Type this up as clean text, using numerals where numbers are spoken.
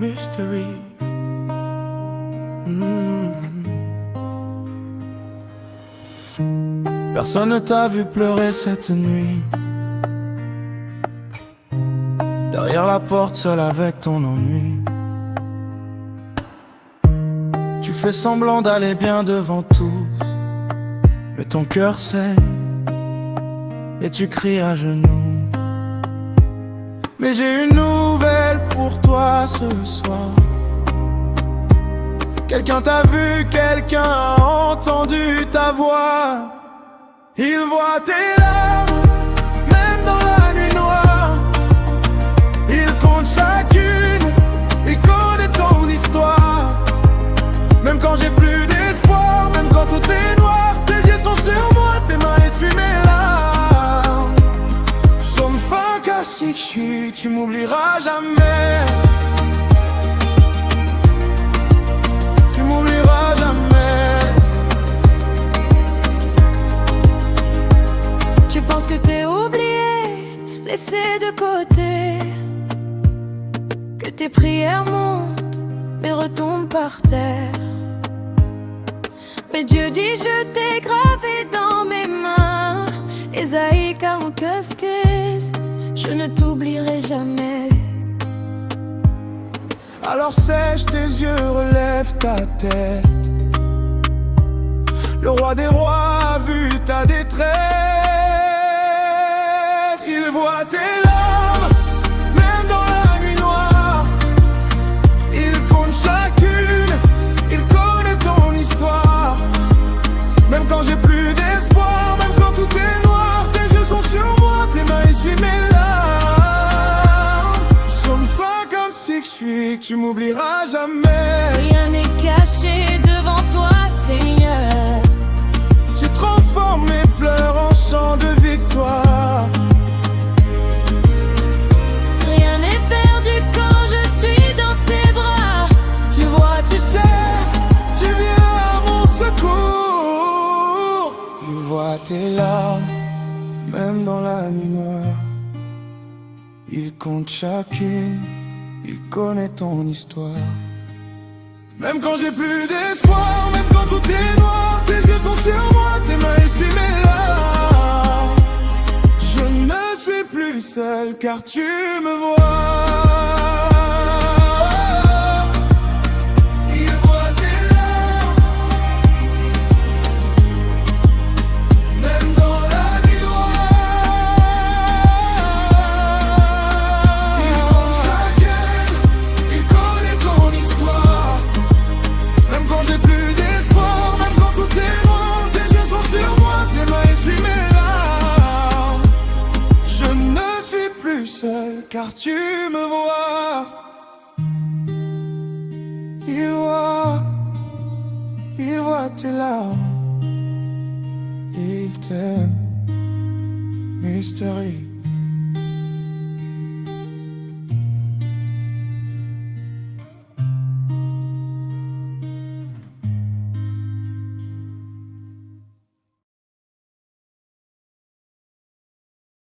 Mystery. Personne ne t'a vu pleurer cette nuit, derrière la porte seul avec ton ennui. Tu fais semblant d'aller bien devant tous, mais ton cœur saigne et tu cries à genoux. Mais j'ai une nouvelle pour toi ce soir. Quelqu'un t'a vu, quelqu'un a entendu ta voix. Il voit tes larmes, même dans la nuit noire. Il compte chacune, il connaît ton histoire. Même quand j'ai plus d'espoir, même quand tout est noir, tes yeux sont sur moi, tes mains essuient mes larmes. Somme fin cassé que je suis, tu m'oublieras jamais. Tu m'oublieras jamais. Tu penses que t'es oublié, laissé de côté, que tes prières montent mais retombent par terre. Mais Dieu dit je t'ai gravé dans mes mains. Esaïe 40, je ne t'oublierai jamais. Alors sèche tes yeux, relève ta tête. Le roi des rois a vu ta détresse. Il voit tes larmes, même dans la nuit noire. Il compte chacune, il connaît ton histoire. Même quand j'ai plus d'espoir, même quand tout est noir, tes yeux sont sur moi, tes mains essuient mes larmes. Somme fin comme si que je suis, que tu m'oublieras jamais. Rien n'est caché devant toi, Seigneur. Tu transformes mes pleurs en chants de victoire. Rien n'est perdu quand je suis dans tes bras. Tu vois, tu sais, Tu viens à mon secours. Il voit tes larmes, même dans la nuit noire. Il compte chacune, il connaît ton histoire. Même quand j'ai plus d'espoir, même quand tout est noir, tes yeux sont sur moi, tes mains essuient mes larmes. Je ne suis plus seul car tu me vois. Il voit tes larmes, même dans la nuit noire. Il compte chacune, il connaît ton histoire. Même quand j'ai plus d'espoir, même quand tout est noir, tes yeux sont sur moi, tes mains essuient mes larmes. Je ne suis plus seul car tu me vois. Il voit tes larmes, il t'aime, Mystery.